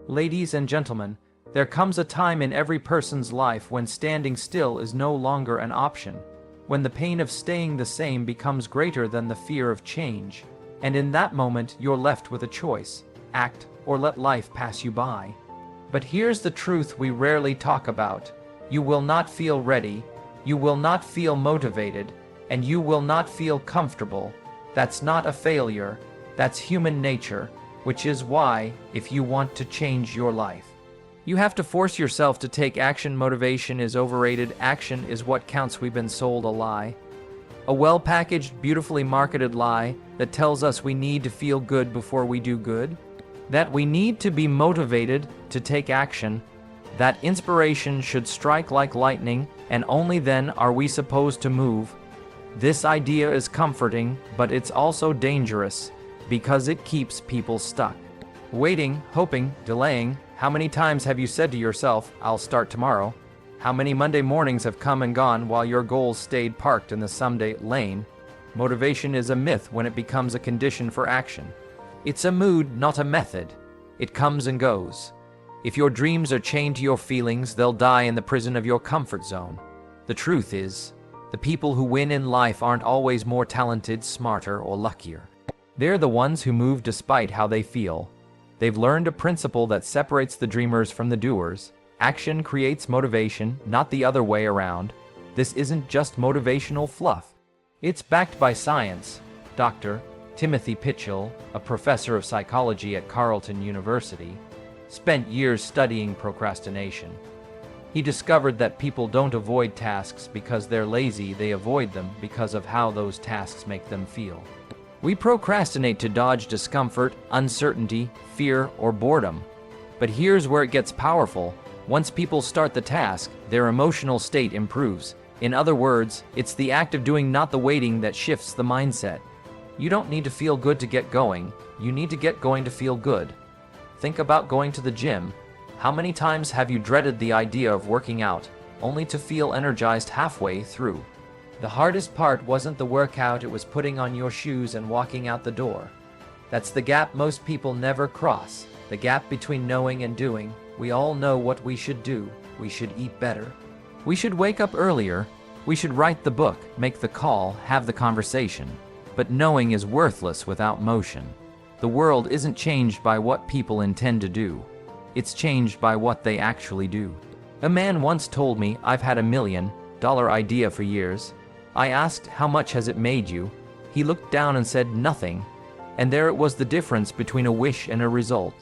Ladies and gentlemen, there comes a time in every person's life when standing still is no longer an option, when the pain of staying the same becomes greater than the fear of change, and in that moment you're left with a choice: act or let life pass you by. But here's the truth we rarely talk about. You will not feel ready, you will not feel motivated, and you will not feel comfortable. That's not a failure, that's human nature, which is why, if you want to change your life, you have to force yourself to take action. Motivation is overrated. Action is what counts. We've been sold a lie. A well-packaged, beautifully marketed lie that tells us we need to feel good before we do good, that we need to be motivated to take action, that inspiration should strike like lightning, and only then are we supposed to move. This idea is comforting, but it's also dangerous because it keeps people stuck. Waiting, hoping, delaying. How many times have you said to yourself, "I'll start tomorrow"? How many Monday mornings have come and gone while your goals stayed parked in the someday lane? Motivation is a myth when it becomes a condition for action. It's a mood, not a method. It comes and goes. If your dreams are chained to your feelings, they'll die in the prison of your comfort zone. The truth is, the people who win in life aren't always more talented, smarter, or luckier. They're the ones who move despite how they feel. They've learned a principle that separates the dreamers from the doers. Action creates motivation, not the other way around. This isn't just motivational fluff. It's backed by science. Dr. Timothy Pitchell, a professor of psychology at Carleton University, spent years studying procrastination. He discovered that people don't avoid tasks because they're lazy, they avoid them because of how those tasks make them feel. We procrastinate to dodge discomfort, uncertainty, fear, or boredom. But here's where it gets powerful. Once people start the task, their emotional state improves. In other words, it's the act of doing, not the waiting, that shifts the mindset. You don't need to feel good to get going. You need to get going to feel good. Think about going to the gym. How many times have you dreaded the idea of working out, only to feel energized halfway through? The hardest part wasn't the workout, it was putting on your shoes and walking out the door. That's the gap most people never cross, the gap between knowing and doing. We all know what we should do. We should eat better. We should wake up earlier. We should write the book, make the call, have the conversation. But knowing is worthless without motion. The world isn't changed by what people intend to do. It's changed by what they actually do. A man once told me, "I've had $1 million idea for years." I asked, "How much has it made you?" He looked down and said, "Nothing." And there it was, the difference between a wish and a result.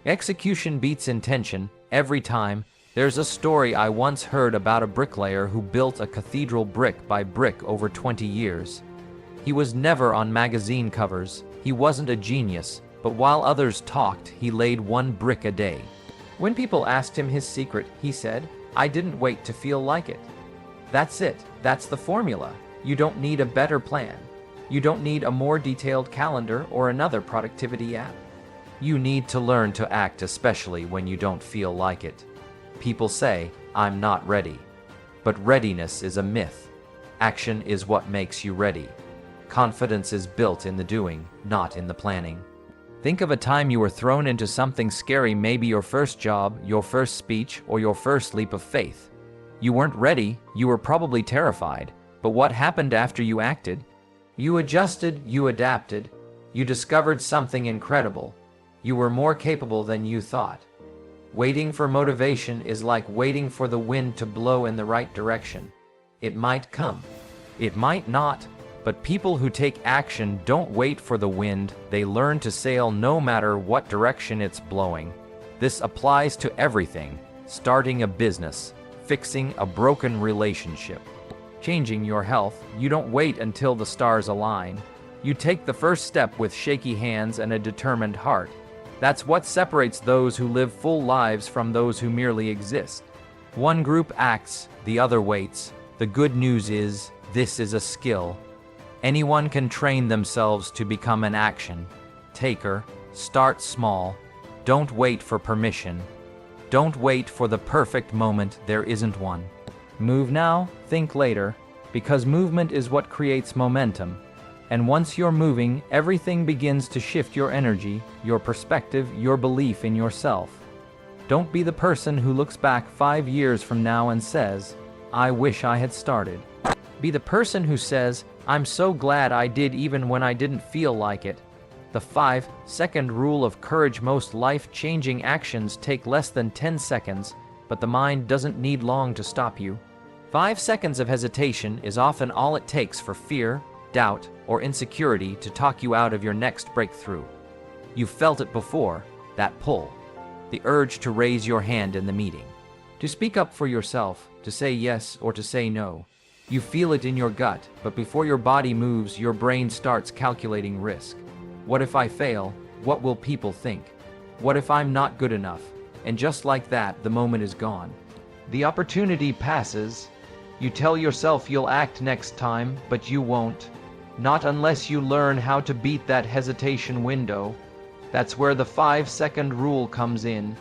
Execution beats intention every time. There's a story I once heard about a bricklayer who built a cathedral brick by brick over 20 years. He was never on magazine covers. He wasn't a genius, but while others talked, he laid 1 brick a day. When people asked him his secret, he said, "I didn't wait to feel like it." That's it. That's the formula. You don't need a better plan. You don't need a more detailed calendar or another productivity app. You need to learn to act, especially when you don't feel like it. People say, "I'm not ready." But readiness is a myth. Action is what makes you ready. Confidence is built in the doing, not in the planning. Think of a time you were thrown into something scary, maybe your first job, your first speech, or your first leap of faith. You weren't ready, you were probably terrified, but what happened after you acted? You adjusted, you adapted, you discovered something incredible. You were more capable than you thought. Waiting for motivation is like waiting for the wind to blow in the right direction. It might come, it might not, but people who take action don't wait for the wind, they learn to sail no matter what direction it's blowing. This applies to everything: starting a business, fixing a broken relationship, changing your health. You don't wait until the stars align. You take the first step with shaky hands and a determined heart. That's what separates those who live full lives from those who merely exist. One group acts, the other waits. The good news is, this is a skill. Anyone can train themselves to become an action taker. Start small. Don't wait for permission. Don't wait for the perfect moment, there isn't one. Move now, think later, because movement is what creates momentum. And once you're moving, everything begins to shift: your energy, your perspective, your belief in yourself. Don't be the person who looks back 5 years from now and says, "I wish I had started." Be the person who says, "I'm so glad I did even when I didn't feel like it." The 5-second rule of courage. Most life-changing actions take less than 10 seconds, but the mind doesn't need long to stop you. 5 seconds of hesitation is often all it takes for fear, doubt, or insecurity to talk you out of your next breakthrough. You've felt it before, that pull, the urge to raise your hand in the meeting, to speak up for yourself, to say yes or to say no. You feel it in your gut, but before your body moves, your brain starts calculating risk. What if I fail? What will people think? What if I'm not good enough? And just like that, the moment is gone. The opportunity passes. You tell yourself you'll act next time, but you won't. Not unless you learn how to beat that hesitation window. That's where the 5-second rule comes in.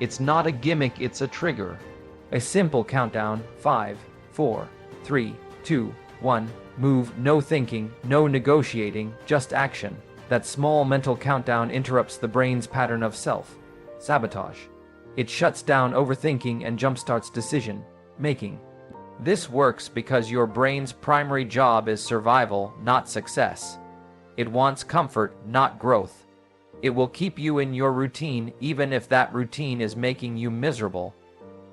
It's not a gimmick, it's a trigger. A simple countdown: 5, 4, 3, 2, 1. Move, no thinking, no negotiating, just action. That small mental countdown interrupts the brain's pattern of self-sabotage. It shuts down overthinking and jumpstarts decision-making. This works because your brain's primary job is survival, not success. It wants comfort, not growth. It will keep you in your routine even if that routine is making you miserable.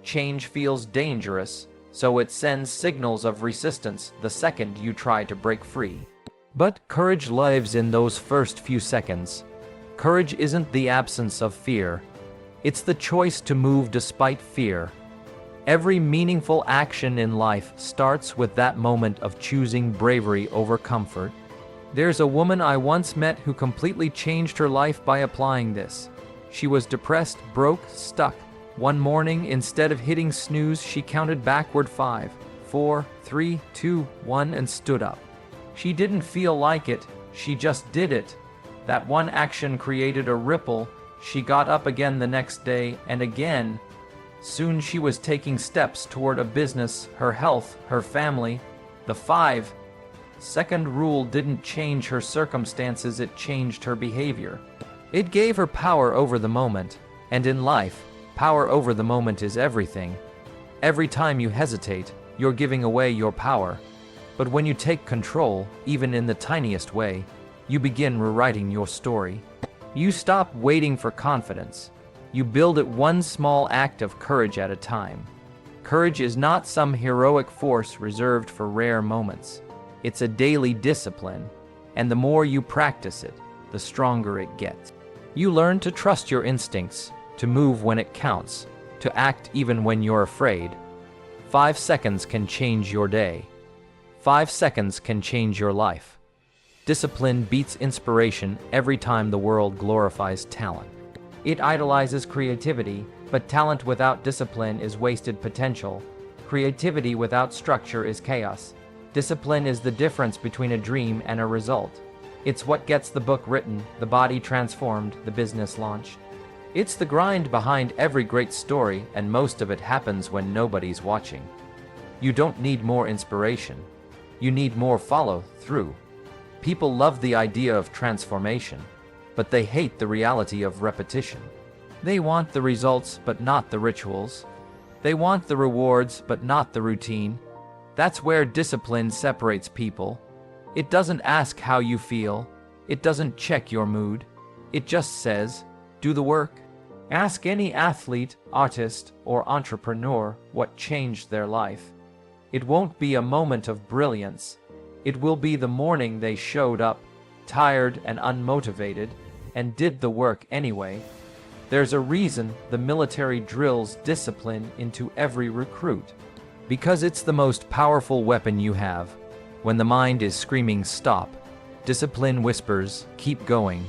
Change feels dangerous, so it sends signals of resistance the second you try to break free. But courage lives in those first few seconds. Courage isn't the absence of fear. It's the choice to move despite fear. Every meaningful action in life starts with that moment of choosing bravery over comfort. There's a woman I once met who completely changed her life by applying this. She was depressed, broke, stuck. One morning, instead of hitting snooze, she counted backward 5, 4, 3, 2, 1 and stood up. She didn't feel like it, she just did it. That one action created a ripple. She got up again the next day and again. Soon she was taking steps toward a business, her health, her family. The 5-second rule didn't change her circumstances, it changed her behavior. It gave her power over the moment, and in life, power over the moment is everything. Every time you hesitate, you're giving away your power. But when you take control, even in the tiniest way, you begin rewriting your story. You stop waiting for confidence. You build it one small act of courage at a time. Courage is not some heroic force reserved for rare moments. It's a daily discipline, and the more you practice it, the stronger it gets. You learn to trust your instincts, to move when it counts, to act even when you're afraid. 5 seconds can change your day. 5 seconds can change your life. Discipline beats inspiration every time the world glorifies talent. It idolizes creativity, but talent without discipline is wasted potential. Creativity without structure is chaos. Discipline is the difference between a dream and a result. It's what gets the book written, the body transformed, the business launched. It's the grind behind every great story, and most of it happens when nobody's watching. You don't need more inspiration. You need more follow-through. People love the idea of transformation, but they hate the reality of repetition. They want the results, but not the rituals. They want the rewards, but not the routine. That's where discipline separates people. It doesn't ask how you feel. It doesn't check your mood. It just says, do the work. Ask any athlete, artist, or entrepreneur what changed their life. It won't be a moment of brilliance. It will be the morning they showed up, tired and unmotivated, and did the work anyway. There's a reason the military drills discipline into every recruit. Because it's the most powerful weapon you have. When the mind is screaming stop, discipline whispers, keep going.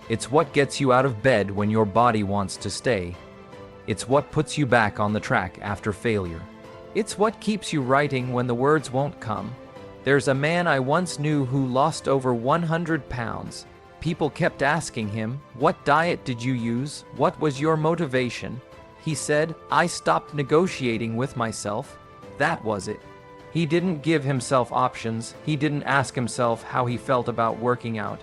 It's what gets you out of bed when your body wants to stay. It's what puts you back on the track after failure. It's what keeps you writing when the words won't come. There's a man I once knew who lost over 100 pounds. People kept asking him, "What diet did you use? What was your motivation?" He said, "I stopped negotiating with myself. That was it." He didn't give himself options. He didn't ask himself how he felt about working out.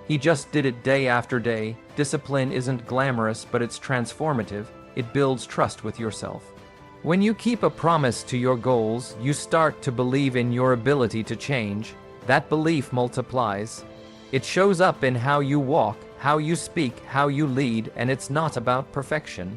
He just did it day after day. Discipline isn't glamorous, but it's transformative. it builds trust with yourself. When you keep a promise to your goals, you start to believe in your ability to change. That belief multiplies. It shows up in how you walk, how you speak, how you lead, and it's not about perfection.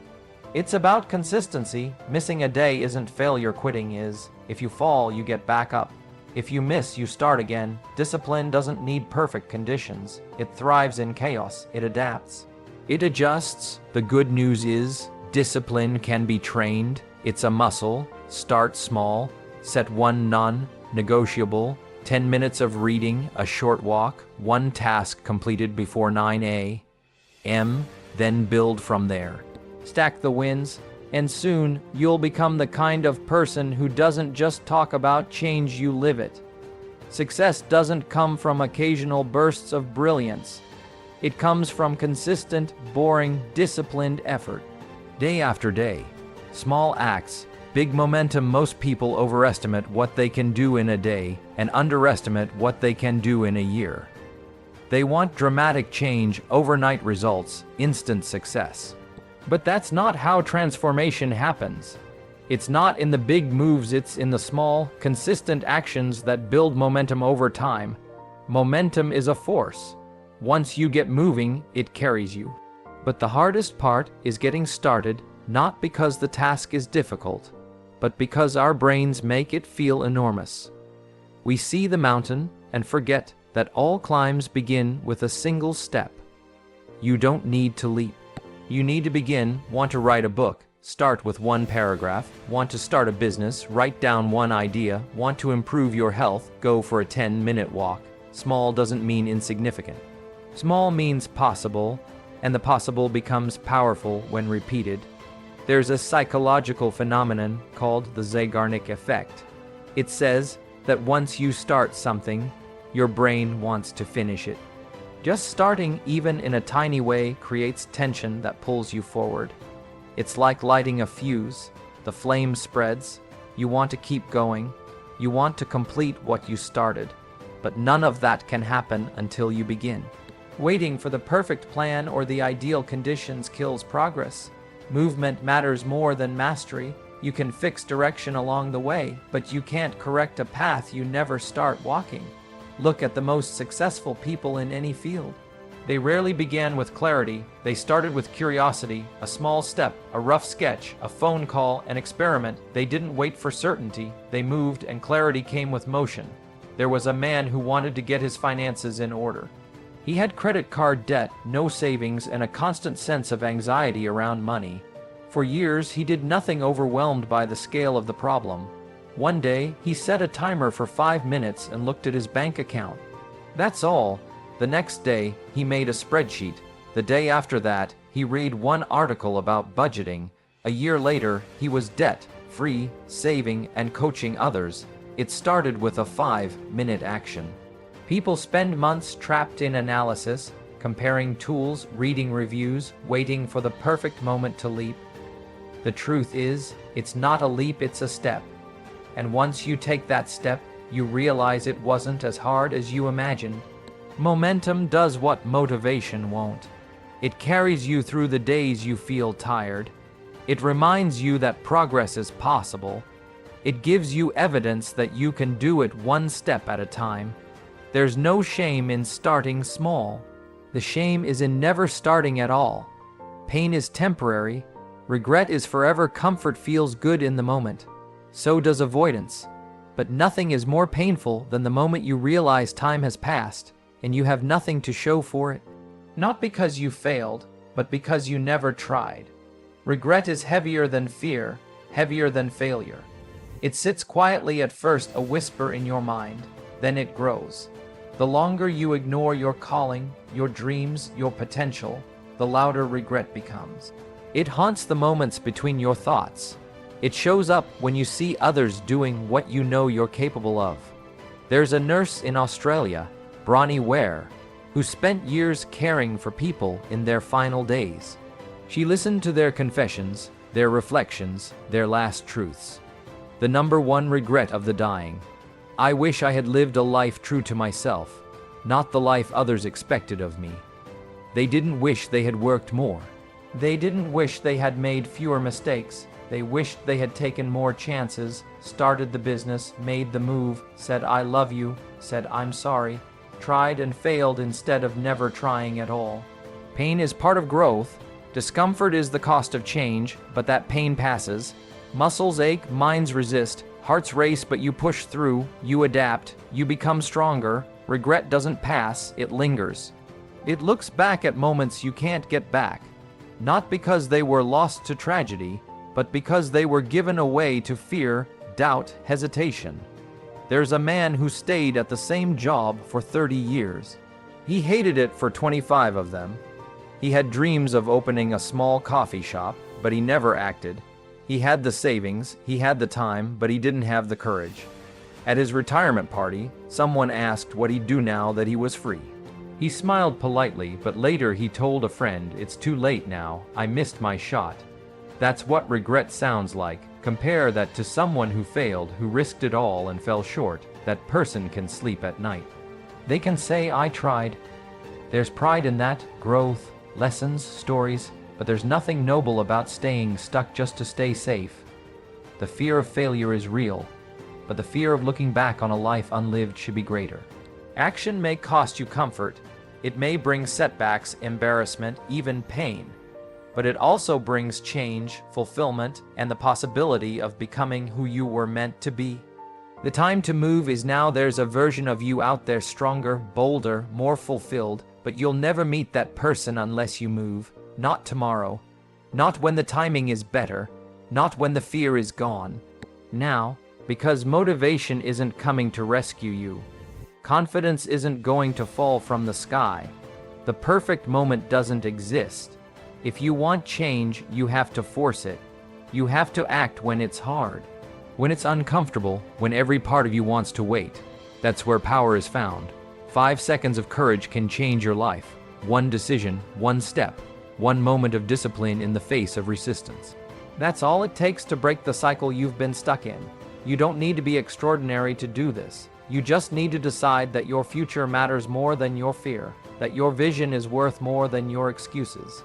It's about consistency. Missing a day isn't failure, quitting is. If you fall, you get back up. If you miss, you start again. Discipline doesn't need perfect conditions. It thrives in chaos. It adapts. It adjusts. The good news is, discipline can be trained. It's a muscle. Start small. Set one non-negotiable. 10 minutes of reading, a short walk, one task completed before 9 a.m., then build from there. Stack the wins, and soon you'll become the kind of person who doesn't just talk about change, you live it. Success doesn't come from occasional bursts of brilliance. It comes from consistent, boring, disciplined effort. Day after day. Small acts, big momentum. Most people overestimate what they can do in a day and underestimate what they can do in a year. They want dramatic change, overnight results, instant success. But that's not how transformation happens. It's not in the big moves, it's in the small, consistent actions that build momentum over time. Momentum is a force. Once you get moving, it carries you. But the hardest part is getting started, not because the task is difficult, but because our brains make it feel enormous. We see the mountain and forget that all climbs begin with a single step. You don't need to leap. You need to begin. Want to write a book? Start with one paragraph. Want to start a business? Write down one idea. Want to improve your health? Go for a 10-minute walk. Small doesn't mean insignificant. Small means possible, and the possible becomes powerful when repeated. There's a psychological phenomenon called the Zeigarnik effect. It says that once you start something, your brain wants to finish it. Just starting, even in a tiny way, creates tension that pulls you forward. It's like lighting a fuse. The flame spreads. You want to keep going. You want to complete what you started. But none of that can happen until you begin. Waiting for the perfect plan or the ideal conditions kills progress. Movement matters more than mastery. You can fix direction along the way, but you can't correct a path you never start walking. Look at the most successful people in any field. They rarely began with clarity. They started with curiosity, a small step, a rough sketch, a phone call, an experiment. They didn't wait for certainty. They moved, and clarity came with motion. There was a man who wanted to get his finances in order. He had credit card debt, no savings, and a constant sense of anxiety around money. For years, he did nothing, overwhelmed by the scale of the problem. One day, he set a timer for 5 minutes and looked at his bank account. That's all. The next day, he made a spreadsheet. The day after that, he read one article about budgeting. A year later, he was debt-free, saving, and coaching others. It started with a 5-minute action. People spend months trapped in analysis, comparing tools, reading reviews, waiting for the perfect moment to leap. The truth is, it's not a leap, it's a step. And once you take that step, you realize it wasn't as hard as you imagined. Momentum does what motivation won't. It carries you through the days you feel tired. It reminds you that progress is possible. It gives you evidence that you can do it one step at a time. There's no shame in starting small. The shame is in never starting at all. Pain is temporary. Regret is forever. Comfort feels good in the moment. So does avoidance. But nothing is more painful than the moment you realize time has passed and you have nothing to show for it. Not because you failed, but because you never tried. Regret is heavier than fear, heavier than failure. It sits quietly at first, a whisper in your mind, then it grows. The longer you ignore your calling, your dreams, your potential, the louder regret becomes. It haunts the moments between your thoughts. It shows up when you see others doing what you know you're capable of. There's a nurse in Australia, Bronnie Ware, who spent years caring for people in their final days. She listened to their confessions, their reflections, their last truths. The number one regret of the dying: I wish I had lived a life true to myself, not the life others expected of me. They didn't wish they had worked more. They didn't wish they had made fewer mistakes. They wished they had taken more chances, started the business, made the move, said I love you, said I'm sorry, tried and failed instead of never trying at all. Pain is part of growth. Discomfort is the cost of change, but that pain passes. Muscles ache, minds resist, hearts race, but you push through, you adapt, you become stronger. Regret doesn't pass, it lingers. It looks back at moments you can't get back, not because they were lost to tragedy, but because they were given away to fear, doubt, hesitation. There's a man who stayed at the same job for 30 years. He hated it for 25 of them. He had dreams of opening a small coffee shop, but he never acted. He had the savings, he had the time, but he didn't have the courage. At his retirement party, someone asked what he'd do now that he was free. He smiled politely, but later he told a friend, "It's too late now, I missed my shot." That's what regret sounds like. Compare that to someone who failed, who risked it all and fell short. That person can sleep at night. They can say, I tried. There's pride in that, growth, lessons, stories, but there's nothing noble about staying stuck just to stay safe. The fear of failure is real, but the fear of looking back on a life unlived should be greater. Action may cost you comfort. It may bring setbacks, embarrassment, even pain. But it also brings change, fulfillment, and the possibility of becoming who you were meant to be. The time to move is now. There's a version of you out there stronger, bolder, more fulfilled, but you'll never meet that person unless you move. Not tomorrow. Not when the timing is better. Not when the fear is gone. Now, because motivation isn't coming to rescue you. Confidence isn't going to fall from the sky. The perfect moment doesn't exist. If you want change, you have to force it. You have to act when it's hard, when it's uncomfortable, when every part of you wants to wait. That's where power is found. 5 seconds of courage can change your life. One decision, one step, one moment of discipline in the face of resistance. That's all it takes to break the cycle you've been stuck in. You don't need to be extraordinary to do this. You just need to decide that your future matters more than your fear, that your vision is worth more than your excuses.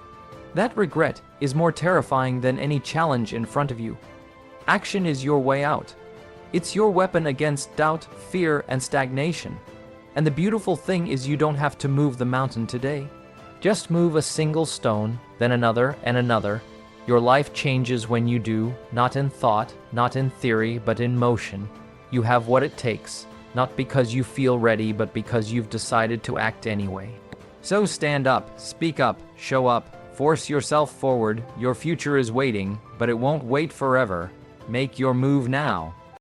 That regret is more terrifying than any challenge in front of you. Action is your way out. It's your weapon against doubt, fear, and stagnation. And the beautiful thing is you don't have to move the mountain today. Just move a single stone, then another and another. Your life changes when you do, not in thought, not in theory, but in motion. You have what it takes, not because you feel ready, but because you've decided to act anyway. So stand up, speak up, show up. Force yourself forward. Your future is waiting, but it won't wait forever. Make your move now.